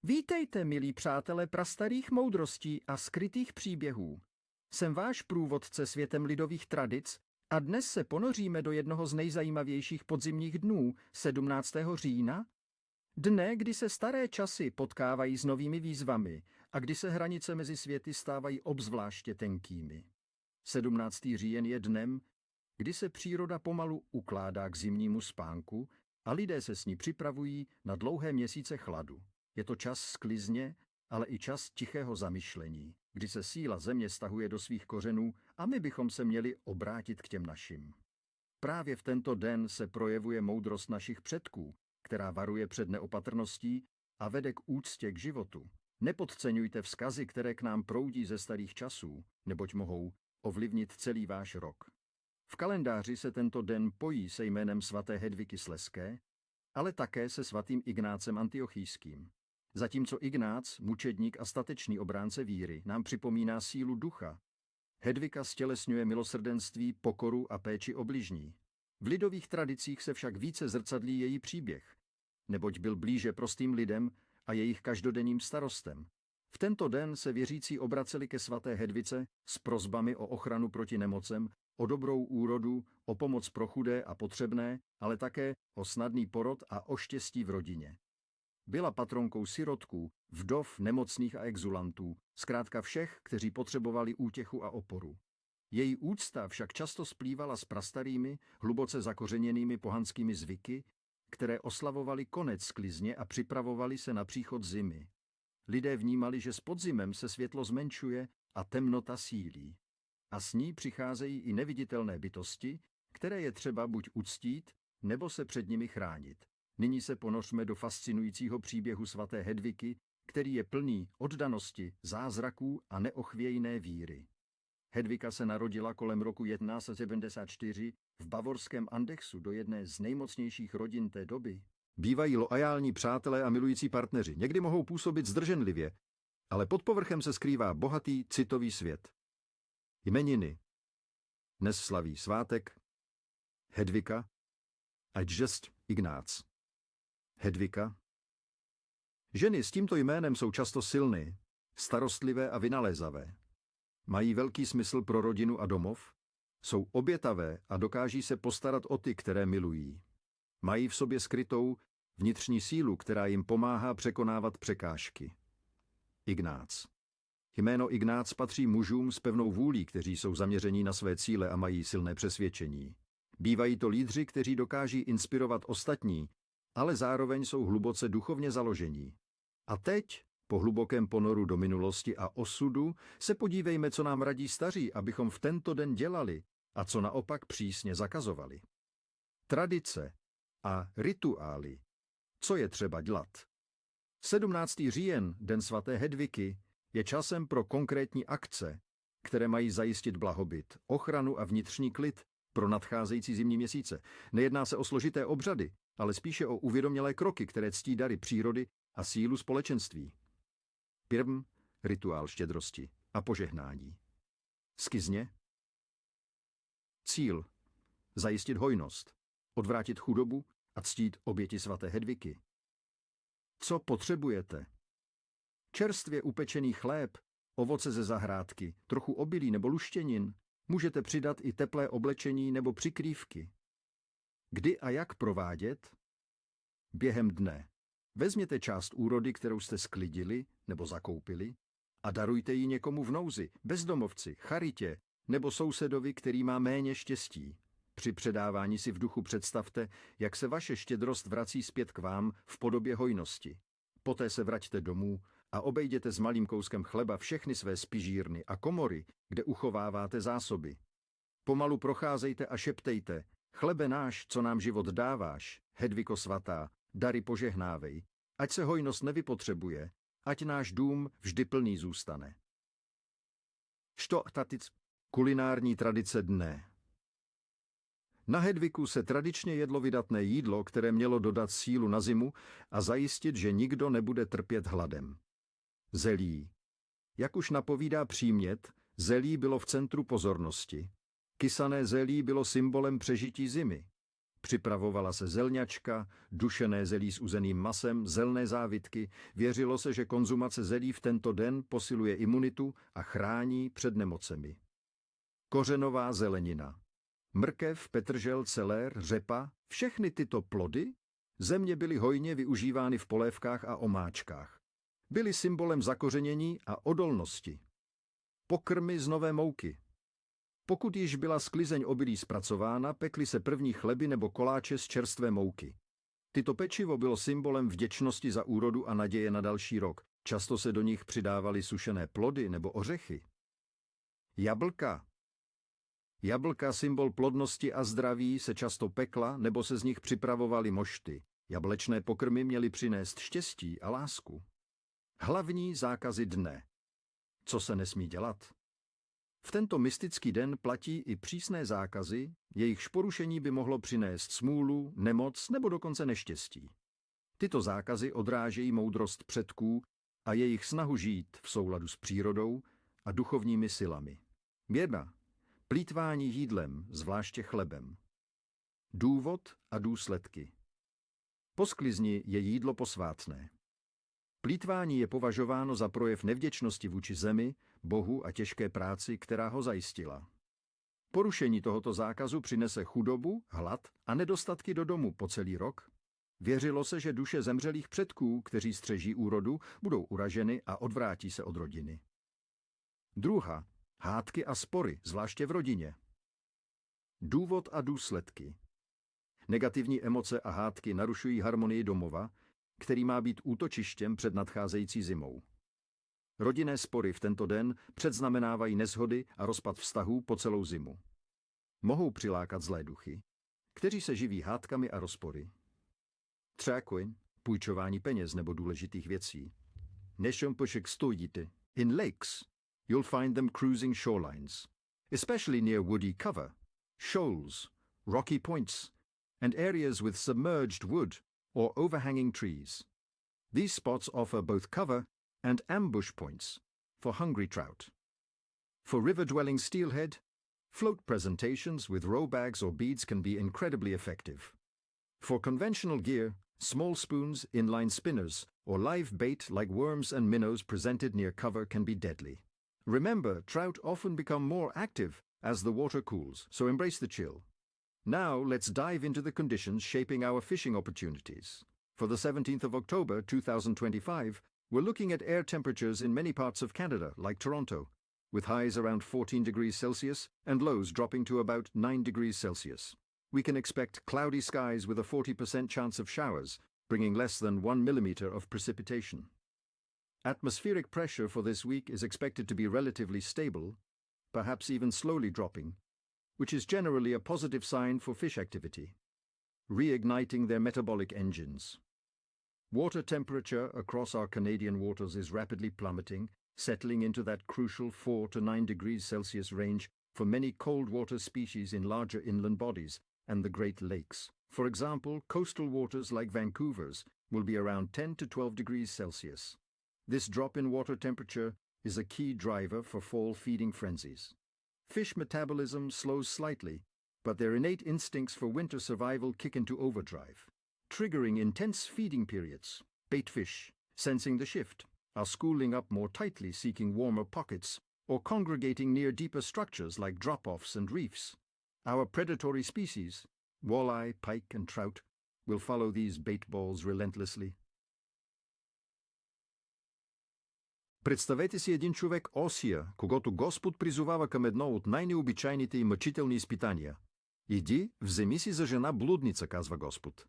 Vítejte, milí přátelé prastarých moudrostí a skrytých příběhů. Jsem váš průvodce světem lidových tradic a dnes se ponoříme do jednoho z nejzajímavějších podzimních dnů, 17. října, dne, kdy se staré časy potkávají s novými výzvami a kdy se hranice mezi světy stávají obzvláště tenkými. 17. říjen je dnem, kdy se příroda pomalu ukládá k zimnímu spánku a lidé se s ní připravují na dlouhé měsíce chladu. Je to čas sklizně, ale i čas tichého zamyšlení, kdy se síla země stahuje do svých kořenů a my bychom se měli obrátit k těm našim. Právě v tento den se projevuje moudrost našich předků, která varuje před neopatrností a vede k úctě k životu. Nepodceňujte vzkazy, které k nám proudí ze starých časů, neboť mohou ovlivnit celý váš rok. V kalendáři se tento den pojí se jménem svaté Hedviky Slezské, ale také se svatým Ignácem Antiochijským. Zatímco Ignác, mučedník a statečný obránce víry, nám připomíná sílu ducha, Hedvika stělesňuje milosrdenství, pokoru a péči o bližní. V lidových tradicích se však více zrcadlí její příběh, neboť byl blíže prostým lidem a jejich každodenním starostem. V tento den se věřící obraceli ke svaté Hedvice s prosbami o ochranu proti nemocem, o dobrou úrodu, o pomoc pro chudé a potřebné, ale také o snadný porod a o štěstí v rodině. Byla patronkou sirotků, vdov, nemocných a exulantů, zkrátka všech, kteří potřebovali útěchu a oporu. Její úcta však často splývala s prastarými, hluboce zakořeněnými pohanskými zvyky, které oslavovaly konec sklizně a připravovali se na příchod zimy. Lidé vnímali, že s podzimem se světlo zmenšuje a temnota sílí. A s ní přicházejí i neviditelné bytosti, které je třeba buď uctít, nebo se před nimi chránit. Nyní se ponořme do fascinujícího příběhu svaté Hedviky, který je plný oddanosti, zázraků a neochvějné víry. Hedvika se narodila kolem roku 1174 v bavorském Andechsu do jedné z nejmocnějších rodin té doby. Bývají loajální přátelé a milující partneři. Někdy mohou působit zdrženlivě, ale pod povrchem se skrývá bohatý, citový svět. Jmeniny. Dnes slaví svátek Hedvika a just Ignác. Hedvika. Ženy s tímto jménem jsou často silné, starostlivé a vynalézavé. Mají velký smysl pro rodinu a domov, jsou obětavé a dokáží se postarat o ty, které milují. Mají v sobě skrytou vnitřní sílu, která jim pomáhá překonávat překážky. Ignác. Jméno Ignác patří mužům s pevnou vůlí, kteří jsou zaměření na své cíle a mají silné přesvědčení. Bývají to lídři, kteří dokáží inspirovat ostatní, ale zároveň jsou hluboce duchovně založení. A teď, po hlubokém ponoru do minulosti a osudu, se podívejme, co nám radí staří, abychom v tento den dělali a co naopak přísně zakazovali. Tradice a rituály. Co je třeba dělat? 17. říjen, den svaté Hedviky, je časem pro konkrétní akce, které mají zajistit blahobyt, ochranu a vnitřní klid pro nadcházející zimní měsíce. Nejedná se o složité obřady, ale spíše o uvědomělé kroky, které ctí dary přírody a sílu společenství. První rituál štědrosti a požehnání. Skizně. Cíl. Zajistit hojnost, odvrátit chudobu a ctít oběti svaté Hedviky. Co potřebujete? Čerstvě upečený chléb, ovoce ze zahrádky, trochu obilí nebo luštěnin, můžete přidat i teplé oblečení nebo přikrývky. Kdy a jak provádět? Během dne. Vezměte část úrody, kterou jste sklidili nebo zakoupili, a darujte ji někomu v nouzi, bezdomovci, charitě nebo sousedovi, který má méně štěstí. Při předávání si v duchu představte, jak se vaše štědrost vrací zpět k vám v podobě hojnosti. Poté se vraťte domů a obejděte s malým kouskem chleba všechny své spižírny a komory, kde uchováváte zásoby. Pomalu procházejte a šeptejte: Chlebe náš, co nám život dáváš, Hedviko svatá, dary požehnávej, ať se hojnost nevypotřebuje, ať náš dům vždy plný zůstane. Kulinární tradice dne. Na Hedviku se tradičně jedlo vydatné jídlo, které mělo dodat sílu na zimu a zajistit, že nikdo nebude trpět hladem. Zelí. Jak už napovídá přímět, zelí bylo v centru pozornosti. Kysané zelí bylo symbolem přežití zimy. Připravovala se zelňačka, dušené zelí s uzeným masem, zelné závitky. Věřilo se, že konzumace zelí v tento den posiluje imunitu a chrání před nemocemi. Kořenová zelenina. Mrkev, petržel, celér, řepa, všechny tyto plody země byly hojně využívány v polévkách a omáčkách. Byly symbolem zakořenění a odolnosti. Pokrmy z nové mouky. Pokud již byla sklizeň obilí zpracována, pekly se první chleby nebo koláče z čerstvé mouky. Tyto pečivo bylo symbolem vděčnosti za úrodu a naděje na další rok. Často se do nich přidávaly sušené plody nebo ořechy. Jablka. Jablka, symbol plodnosti a zdraví, se často pekla nebo se z nich připravovaly mošty. Jablečné pokrmy měly přinést štěstí a lásku. Hlavní zákazy dne. Co se nesmí dělat? V tento mystický den platí i přísné zákazy, jejichž porušení by mohlo přinést smůlu, nemoc nebo dokonce neštěstí. Tyto zákazy odrážejí moudrost předků a jejich snahu žít v souladu s přírodou a duchovními silami. 1. Plýtvání jídlem, zvláště chlebem. Důvod a důsledky. Po sklizni je jídlo posvátné. Plýtvání je považováno za projev nevděčnosti vůči zemi, Bohu a těžké práci, která ho zajistila. Porušení tohoto zákazu přinese chudobu, hlad a nedostatky do domu po celý rok. Věřilo se, že duše zemřelých předků, kteří střeží úrodu, budou uraženy a odvrátí se od rodiny. 2. Hádky a spory, zvláště v rodině. Důvod a důsledky. Negativní emoce a hádky narušují harmonii domova, který má být útočištěm před nadcházející zimou. Rodinné spory v tento den předznamenávají neshody a rozpad vztahů po celou zimu. Mohou přilákat zlé duchy, kteří se živí hádkami a rozpory. 3. Půjčování peněz nebo důležitých věcí. In lakes, you'll find them cruising shorelines, especially near woody cover, shoals, rocky points, and areas with submerged wood or overhanging trees. These spots offer both cover and ambush points for hungry trout. For river-dwelling steelhead, float presentations with row bags or beads can be incredibly effective. For conventional gear, small spoons, inline spinners, or live bait like worms and minnows presented near cover can be deadly. Remember, trout often become more active as the water cools, so embrace the chill. Now let's dive into the conditions shaping our fishing opportunities. For the 17th of October 2025, we're looking at air temperatures in many parts of Canada, like Toronto, with highs around 14 degrees Celsius and lows dropping to about 9 degrees Celsius. We can expect cloudy skies with a 40% chance of showers, bringing less than 1 millimeter of precipitation. Atmospheric pressure for this week is expected to be relatively stable, perhaps even slowly dropping, which is generally a positive sign for fish activity, reigniting their metabolic engines. Water temperature across our Canadian waters is rapidly plummeting, settling into that crucial 4 to 9 degrees Celsius range for many cold water species in larger inland bodies and the Great Lakes. For example, coastal waters like Vancouver's will be around 10 to 12 degrees Celsius. This drop in water temperature is a key driver for fall feeding frenzies. Fish metabolism slows slightly, but their innate instincts for winter survival kick into overdrive, triggering intense feeding periods. Bait fish, sensing the shift, are schooling up more tightly, seeking warmer pockets, or congregating near deeper structures like drop-offs and reefs. Our predatory species, walleye, pike and trout, will follow these bait balls relentlessly. Представете си един човек Осия, когото Господ призовава към едно от най-необичайните и мъчителни изпитания. Иди, вземи си за жена блудница, казва Господ.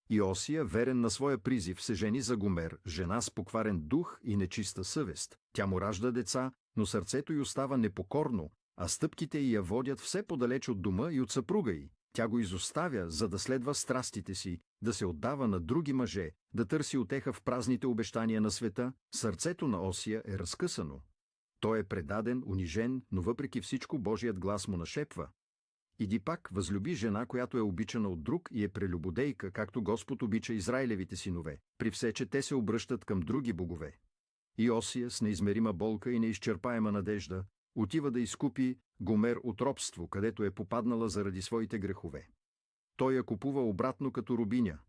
И Осия, верен на своя призив, се жени за Гомер, жена с покварен дух и нечиста съвест. Тя му ражда деца, но сърцето й остава непокорно, а стъпките й я водят все подалеч от дома и от съпруга й. Тя го изоставя, за да следва страстите си, да се отдава на други мъже, да търси утеха в празните обещания на света. Сърцето на Осия е разкъсано. Той е предаден, унижен, но въпреки всичко Божият глас му нашепва: иди пак, възлюби жена, която е обичана от друг и е прелюбодейка, както Господ обича Израилевите синове, при все, че те се обръщат към други богове. И Осия с неизмерима болка и неизчерпаема надежда отива да изкупи Гомер от робство, където е попаднала заради своите грехове. Той я купува обратно като рубиня.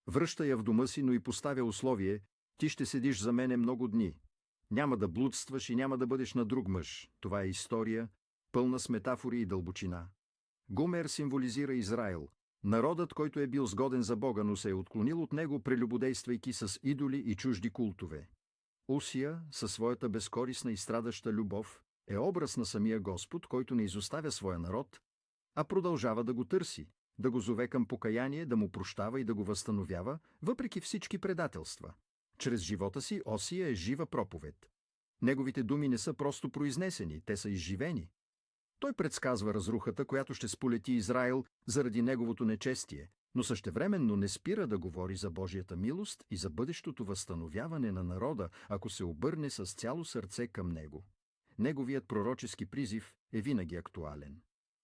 Връща я в дома си, но и поставя условие: ти ще седиш за мене много дни. Няма да блудстваш и няма да бъдеш на друг мъж. Това е история, пълна с метафори и дълбочина. Гомер символизира Израил, народът, който е бил сгоден за Бога, но се е отклонил от него, прелюбодействайки с идоли и чужди култове. Осия, със своята безкорисна и страдаща любов, е образ на самия Господ, който не изоставя своя народ, а продължава да го търси, да го зове към покаяние, да му прощава и да го възстановява, въпреки всички предателства. Чрез живота си Осия е жива проповед. Неговите думи не са просто произнесени, те са изживени. Той предсказва разрухата, която ще сполети Израил заради неговото нечестие, но същевременно не спира да говори за Божията милост и за бъдещото възстановяване на народа, ако се обърне с цяло сърце към него. Неговият пророчески призив е винаги актуален.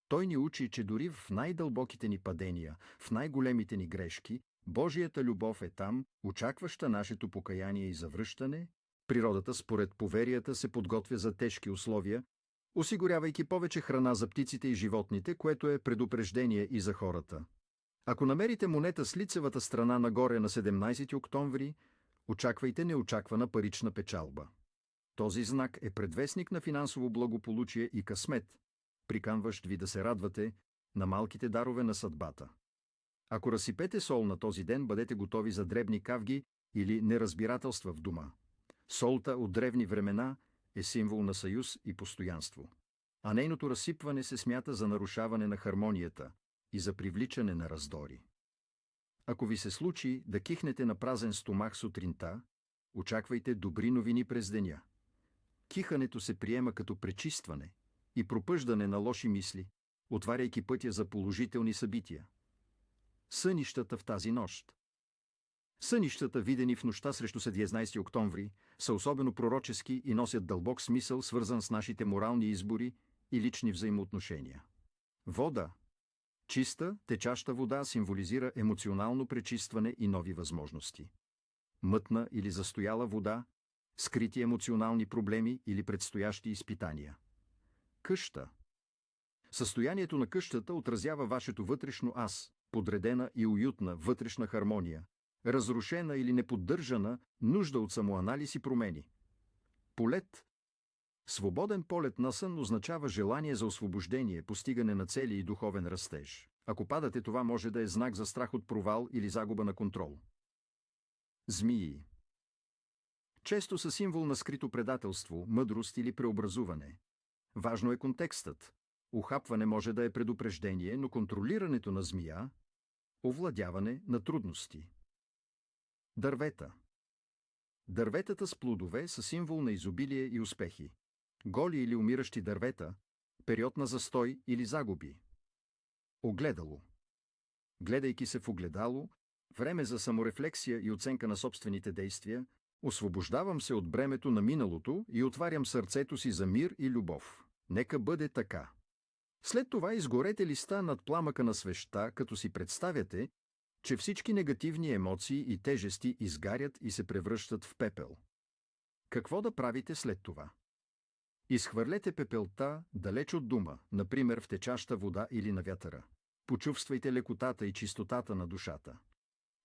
Той ни учи, че дори в най-дълбоките ни падения, в най-големите ни грешки, Божията любов е там, очакваща нашето покаяние и завръщане. Природата, според поверията, се подготвя за тежки условия, осигурявайки повече храна за птиците и животните, което е предупреждение и за хората. Ако намерите монета с лицевата страна нагоре на 17 октомври, очаквайте неочаквана парична печалба. Този знак е предвестник на финансово благополучие и късмет, приканващ ви да се радвате на малките дарове на съдбата. Ако разсипете сол на този ден, бъдете готови за дребни кавги или неразбирателства в дома. Солта от древни времена е символ на съюз и постоянство, а нейното разсипване се смята за нарушаване на хармонията и за привличане на раздори. Ако ви се случи да кихнете на празен стомах сутринта, очаквайте добри новини през деня. Кихането се приема като пречистване и пропъждане на лоши мисли, отваряйки пътя за положителни събития. Сънищата в тази нощ. Сънищата, видени в нощта срещу 17 октомври, са особено пророчески и носят дълбок смисъл, свързан с нашите морални избори и лични взаимоотношения. Вода. Чиста, течаща вода символизира емоционално пречистване и нови възможности. Мътна или застояла вода – скрити емоционални проблеми или предстоящи изпитания. Къща. Състоянието на къщата отразява вашето вътрешно аз, подредена и уютна вътрешна хармония, разрушена или неподдържана, нужда от самоанализ и промени. Полет. Свободен полет на сън означава желание за освобождение, постигане на цели и духовен растеж. Ако падате, това може да е знак за страх от провал или загуба на контрол. Змии. Често са символ на скрито предателство, мъдрост или преобразуване. Важно е контекстът. Ухапване може да е предупреждение, но контролирането на змия – овладяване на трудности. Дървета. Дърветата с плодове са символ на изобилие и успехи. Голи или умиращи дървета – период на застой или загуби. Огледало. Гледайки се в огледало, време за саморефлексия и оценка на собствените действия, освобождавам се от бремето на миналото и отварям сърцето си за мир и любов. Нека бъде така. След това изгорете листа над пламъка на свещта, като си представяте, че всички негативни емоции и тежести изгарят и се превръщат в пепел. Какво да правите след това? Изхвърлете пепелта далеч от дома, например в течаща вода или на вятъра. Почувствайте лекотата и чистотата на душата.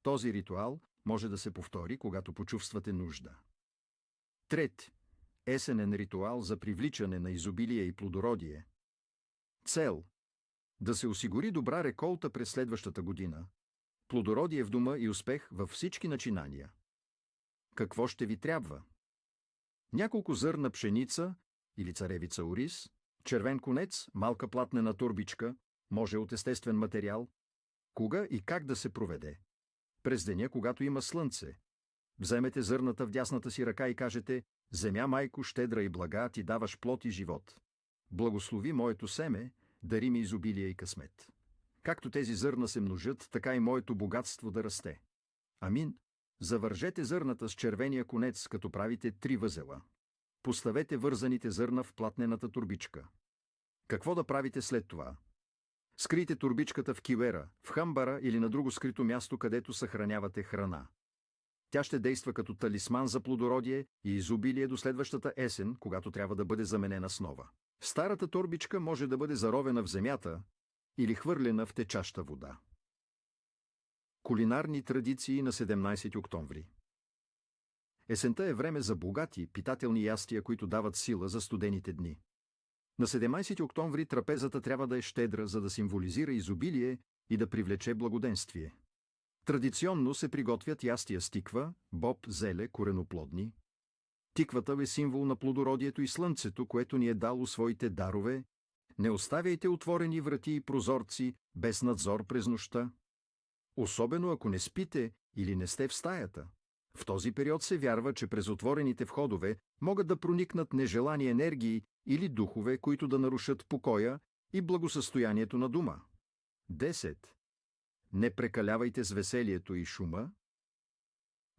Този ритуал може да се повтори, когато почувствате нужда. Трети. Есенен ритуал за привличане на изобилие и плодородие. Цел. Да се осигури добра реколта през следващата година. Плодородие в дома и успех във всички начинания. Какво ще ви трябва? Няколко зърна пшеница или царевица ориз, червен конец, малка платнена торбичка, може от естествен материал. Кога и как да се проведе? През деня, когато има слънце. Вземете зърната в дясната си ръка и кажете: Земя, майко, щедра и блага, ти даваш плод и живот. Благослови моето семе, дари ми изобилие и късмет. Както тези зърна се множат, така и моето богатство да расте. Амин. Завържете зърната с червения конец, като правите 3 възела. Поставете вързаните зърна в платнената турбичка. Какво да правите след това? Скрийте турбичката в кивера, в хамбара или на друго скрито място, където съхранявате храна. Тя ще действа като талисман за плодородие и изобилие до следващата есен, когато трябва да бъде заменена с нова. Старата торбичка може да бъде заровена в земята или хвърлена в течаща вода. Кулинарни традиции на 17 октомври. Есента е време за богати, питателни ястия, които дават сила за студените дни. На 17 октомври трапезата трябва да е щедра, за да символизира изобилие и да привлече благоденствие. Традиционно се приготвят ястия с тиква, боб, зеле, кореноплодни. Тиквата е символ на плодородието и слънцето, което ни е дало своите дарове. Не оставяйте отворени врати и прозорци без надзор през нощта. Особено ако не спите или не сте в стаята. В този период се вярва, че през отворените входове могат да проникнат нежелани енергии или духове, които да нарушат покоя и благосъстоянието на дома. 10. Не прекалявайте с веселието и шума.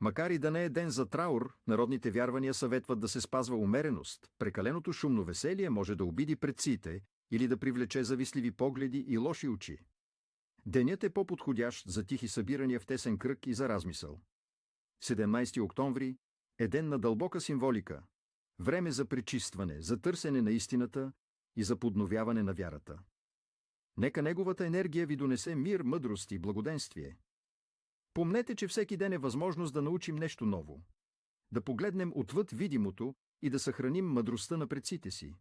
Макар и да не е ден за траур, народните вярвания съветват да се спазва умереност. Прекаленото шумно веселие може да обиди предците или да привлече завистливи погледи и лоши очи. Денят е по-подходящ за тихи събирания в тесен кръг и за размисъл. 17 октомври е ден на дълбока символика, време за пречистване, за търсене на истината и за подновяване на вярата. Нека неговата енергия ви донесе мир, мъдрост и благоденствие. Помнете, че всеки ден е възможност да научим нещо ново, да погледнем отвъд видимото и да съхраним мъдростта на предците си.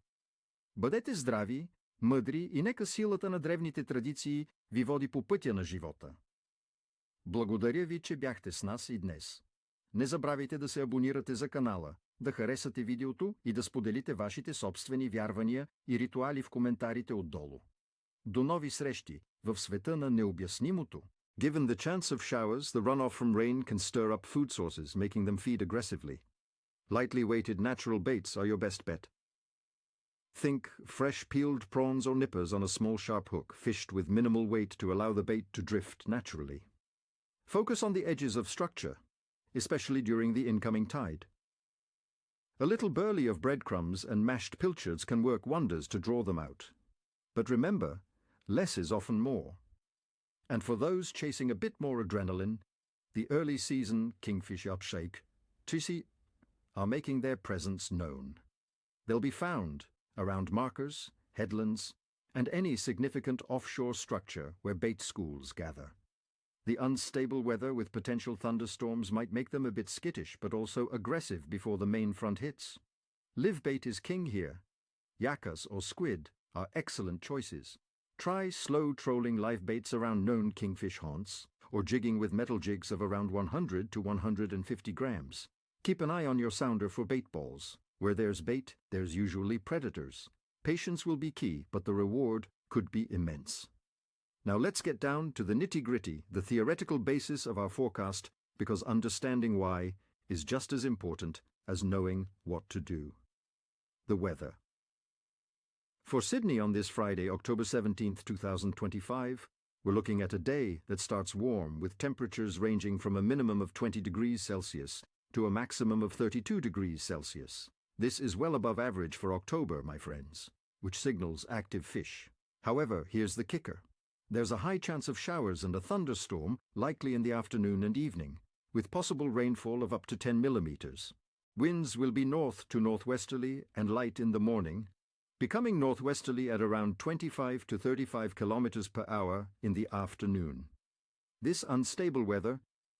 Бъдете здрави, мъдри и нека силата на древните традиции ви води по пътя на живота. Благодаря ви, че бяхте с нас и днес. Не забравяйте да се абонирате за канала, да харесате видеото и да споделите вашите собствени вярвания и ритуали в коментарите отдолу. До нови срещи в света на необяснимото. Given the chance of showers, the runoff from rain can stir up food sources, making them feed aggressively. Lightly weighted natural baits are your best bet. Think fresh peeled prawns or nippers on a small sharp hook, fished with minimal weight to allow the bait to drift naturally. Focus on the edges of structure, especially during the incoming tide. A little burley of breadcrumbs and mashed pilchards can work wonders to draw them out. But remember, less is often more. And for those chasing a bit more adrenaline, the early season kingfish upshake, tisi, are making their presence known. They'll be found around markers, headlands, and any significant offshore structure where bait schools gather. The unstable weather with potential thunderstorms might make them a bit skittish but also aggressive before the main front hits. Live bait is king here. Yakas or squid are excellent choices. Try slow trolling live baits around known kingfish haunts or jigging with metal jigs of around 100 to 150 grams. Keep an eye on your sounder for bait balls. Where there's bait, there's usually predators. Patience will be key, but the reward could be immense. Now let's get down to the nitty-gritty, the theoretical basis of our forecast, because understanding why is just as important as knowing what to do. The weather. For Sydney on this Friday, October 17th, 2025, we're looking at a day that starts warm with temperatures ranging from a minimum of 20 degrees Celsius to a maximum of 32 degrees Celsius. This is well above average for October, my friends, which signals active fish. However, here's the kicker. There's a high chance of showers and a thunderstorm likely in the afternoon and evening, with possible rainfall of up to 10 millimeters. Winds will be north to northwesterly and light in the morning, becoming northwesterly at around 25 to 35 kilometers per hour in the afternoon. This unstable weather,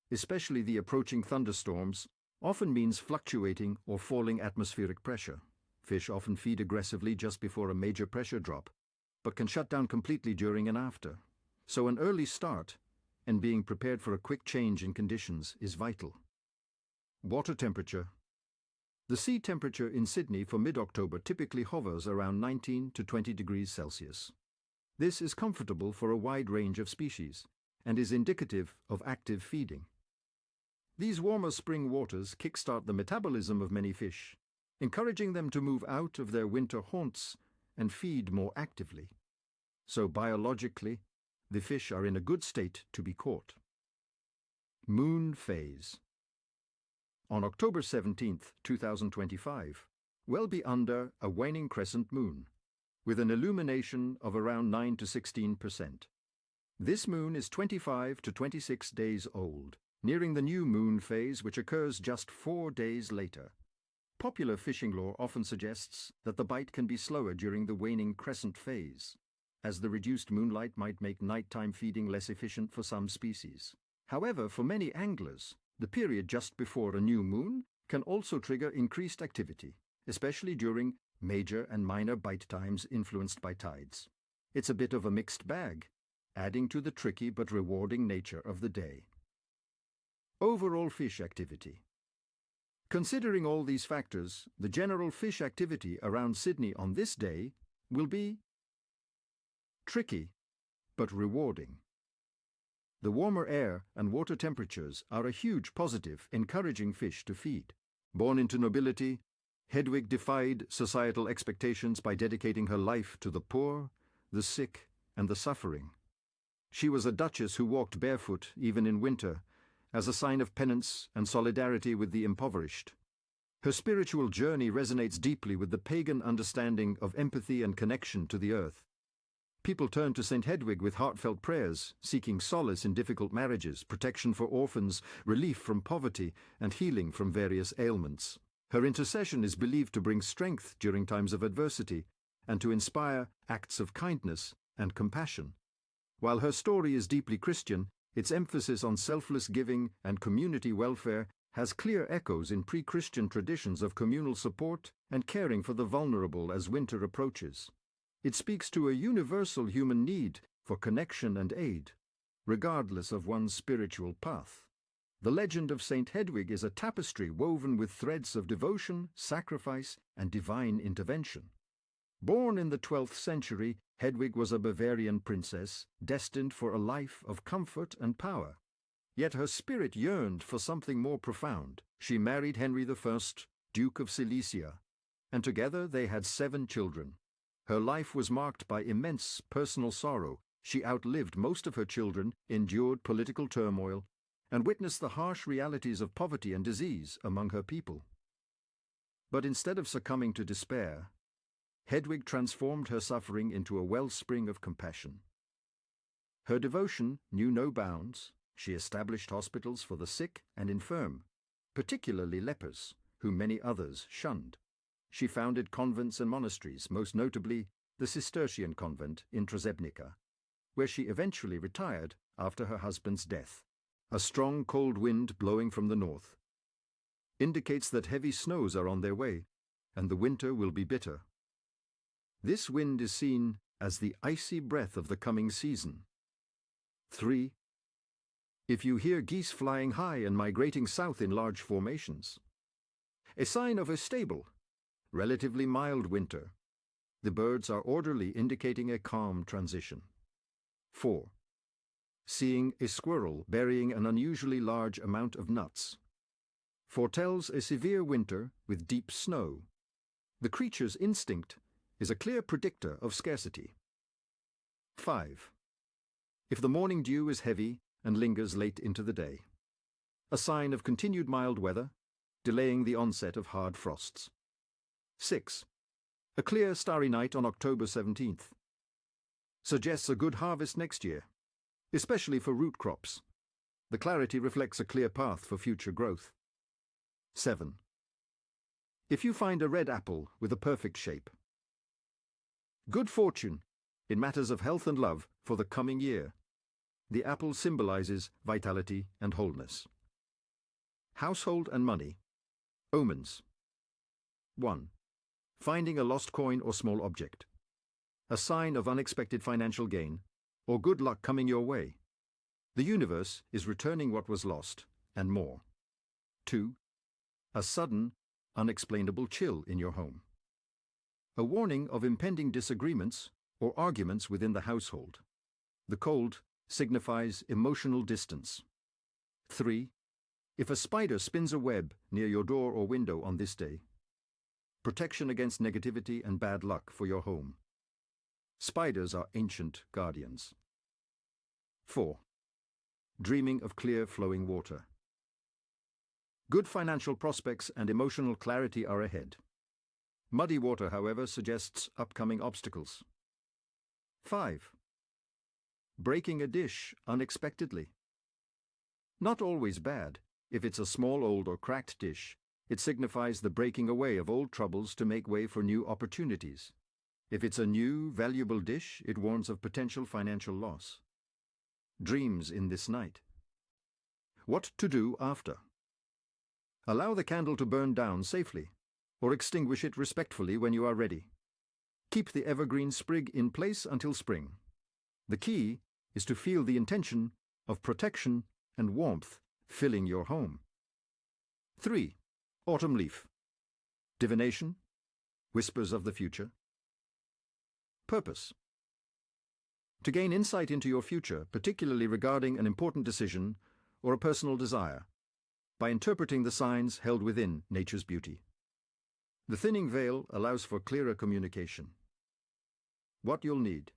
especially the approaching thunderstorms, often means fluctuating or falling atmospheric pressure. Fish often feed aggressively just before a major pressure drop, but can shut down completely during and after. So an early start and being prepared for a quick change in conditions is vital. Water temperature. The sea temperature in Sydney for mid-October typically hovers around 19 to 20 degrees Celsius. This is comfortable for a wide range of species and is indicative of active feeding. These warmer spring waters kickstart the metabolism of many fish, encouraging them to move out of their winter haunts and feed more actively. So biologically, the fish are in a good state to be caught. Moon phase. On October 17th, 2025, we'll be under a waning crescent moon, with an illumination of around 9 to 16%. This moon is 25 to 26 days old, nearing the new moon phase, which occurs just 4 days later. Popular fishing lore often suggests that the bite can be slower during the waning crescent phase, as the reduced moonlight might make nighttime feeding less efficient for some species. However, for many anglers, the period just before a new moon can also trigger increased activity, especially during major and minor bite times influenced by tides. It's a bit of a mixed bag, adding to the tricky but rewarding nature of the day. Overall fish activity. Considering all these factors, the general fish activity around Sydney on this day will be tricky but rewarding. The warmer air and water temperatures are a huge positive, encouraging fish to feed. Born into nobility, Hedvig defied societal expectations by dedicating her life to the poor, the sick, and the suffering. She was a duchess who walked barefoot even in winter, as a sign of penance and solidarity with the impoverished. Her spiritual journey resonates deeply with the pagan understanding of empathy and connection to the earth. People turn to St. Hedvig with heartfelt prayers, seeking solace in difficult marriages, protection for orphans, relief from poverty, and healing from various ailments. Her intercession is believed to bring strength during times of adversity and to inspire acts of kindness and compassion. While her story is deeply Christian, its emphasis on selfless giving and community welfare has clear echoes in pre-Christian traditions of communal support and caring for the vulnerable as winter approaches. It speaks to a universal human need for connection and aid, regardless of one's spiritual path. The legend of Saint Hedvig is a tapestry woven with threads of devotion, sacrifice, and divine intervention. Born in the 12th century, Hedvig was a Bavarian princess, destined for a life of comfort and power. Yet her spirit yearned for something more profound. She married Henry I, Duke of Silesia, and together they had 7 children. Her life was marked by immense personal sorrow. She outlived most of her children, endured political turmoil, and witnessed the harsh realities of poverty and disease among her people. But instead of succumbing to despair, Hedvig transformed her suffering into a wellspring of compassion. Her devotion knew no bounds. She established hospitals for the sick and infirm, particularly lepers, whom many others shunned. She founded convents and monasteries, most notably the Cistercian convent in Trzebnica, where she eventually retired after her husband's death. A strong cold wind blowing from the north indicates that heavy snows are on their way, and the winter will be bitter. This wind is seen as the icy breath of the coming season. 3. If you hear geese flying high and migrating south in large formations, a sign of a stable, relatively mild winter. The birds are orderly, indicating a calm transition. 4. Seeing a squirrel burying an unusually large amount of nuts foretells a severe winter with deep snow. The creature's instinct is a clear predictor of scarcity. 5. If the morning dew is heavy and lingers late into the day, a sign of continued mild weather, delaying the onset of hard frosts. 6. A clear, starry night on October 17th suggests a good harvest next year, especially for root crops. The clarity reflects a clear path for future growth. 7. If you find a red apple with a perfect shape, good fortune in matters of health and love for the coming year. The apple symbolizes vitality and wholeness. Household and money. Omens. 1. Finding a lost coin or small object. A sign of unexpected financial gain or good luck coming your way. The universe is returning what was lost and more. 2. A sudden, unexplainable chill in your home. A warning of impending disagreements or arguments within the household. The cold signifies emotional distance. 3. If a spider spins a web near your door or window on this day, protection against negativity and bad luck for your home. Spiders are ancient guardians. 4. Dreaming of clear flowing water. Good financial prospects and emotional clarity are ahead. Muddy water, however, suggests upcoming obstacles. 5. Breaking a dish unexpectedly. Not always bad. If it's a small, old, or cracked dish, it signifies the breaking away of old troubles to make way for new opportunities. If it's a new, valuable dish, it warns of potential financial loss. Dreams in this night. What to do after. Allow the candle to burn down safely, or extinguish it respectfully when you are ready. Keep the evergreen sprig in place until spring. The key is to feel the intention of protection and warmth filling your home. 3. Autumn leaf. Divination, whispers of the future. Purpose. To gain insight into your future, particularly regarding an important decision or a personal desire, by interpreting the signs held within nature's beauty. The thinning veil allows for clearer communication. What you'll need.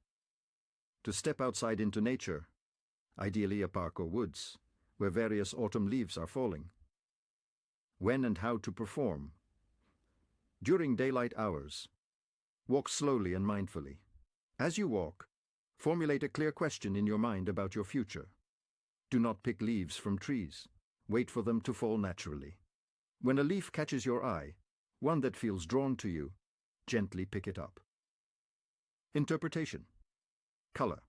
To step outside into nature, ideally a park or woods, where various autumn leaves are falling. When and how to perform. During daylight hours, walk slowly and mindfully. As you walk, formulate a clear question in your mind about your future. Do not pick leaves from trees. Wait for them to fall naturally. When a leaf catches your eye, one that feels drawn to you, gently pick it up. Interpretation. Color.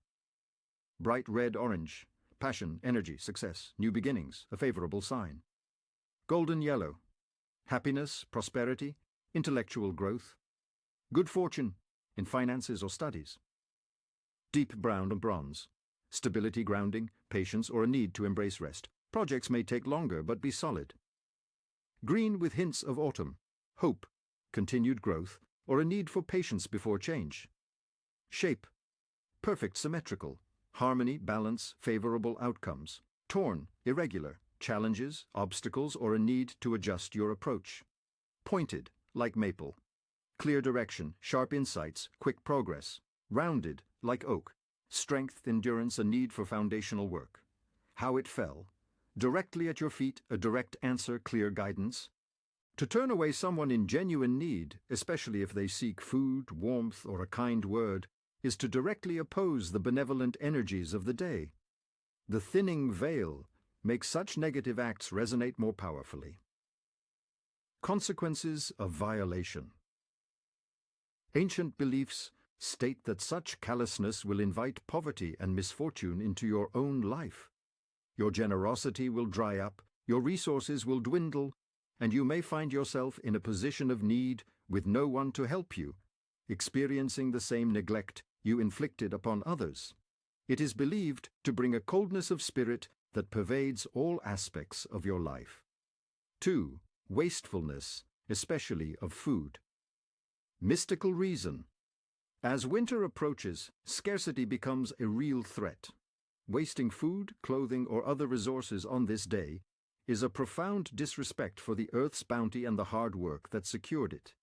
Bright red-orange, passion, energy, success, new beginnings, a favorable sign. Golden yellow, happiness, prosperity, intellectual growth. Good fortune in finances or studies. Deep brown and bronze, stability, grounding, patience, or a need to embrace rest. Projects may take longer but be solid. Green with hints of autumn, hope, continued growth, or a need for patience before change. Shape. Perfect symmetrical, harmony, balance, favorable outcomes. Torn, irregular, challenges, obstacles, or a need to adjust your approach. Pointed, like maple. Clear direction, sharp insights, quick progress. Rounded, like oak. Strength, endurance, a need for foundational work. How it fell. Directly at your feet, a direct answer, clear guidance. To turn away someone in genuine need, especially if they seek food, warmth, or a kind word, is to directly oppose the benevolent energies of the day. The thinning veil makes such negative acts resonate more powerfully. Consequences of violation. Ancient beliefs state that such callousness will invite poverty and misfortune into your own life. Your generosity will dry up, your resources will dwindle, and you may find yourself in a position of need with no one to help you, experiencing the same neglect you inflicted upon others. It is believed to bring a coldness of spirit that pervades all aspects of your life. 2. Wastefulness, especially of food. Mystical reason. As winter approaches, scarcity becomes a real threat. Wasting food, clothing, or other resources on this day is a profound disrespect for the earth's bounty and the hard work that secured it.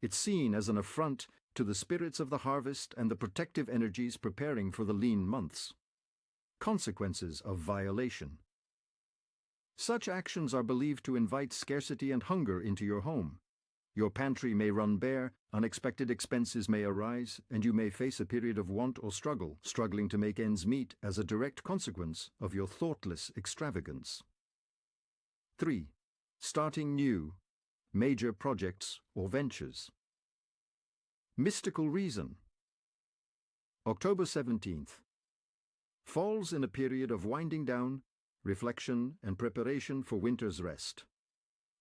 It's seen as an affront to the spirits of the harvest and the protective energies preparing for the lean months. Consequences of violation. Such actions are believed to invite scarcity and hunger into your home. Your pantry may run bare, unexpected expenses may arise, and you may face a period of want or struggle, struggling to make ends meet as a direct consequence of your thoughtless extravagance. 3. Starting new, major projects or ventures. Mystical reason. October 17th. Falls in a period of winding down, reflection, and preparation for winter's rest.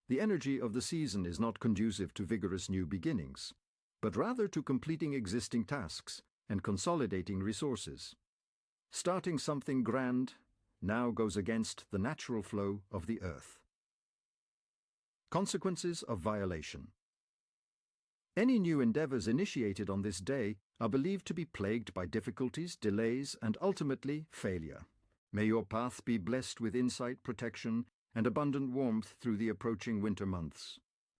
The energy of the season is not conducive to vigorous new beginnings, but rather to completing existing tasks and consolidating resources. Starting something grand now goes against the natural flow of the earth. Consequences of violation. Any new endeavors initiated on this day are believed to be plagued by difficulties, delays, and ultimately failure. May your path be blessed with insight, protection, and abundant warmth through the approaching winter months.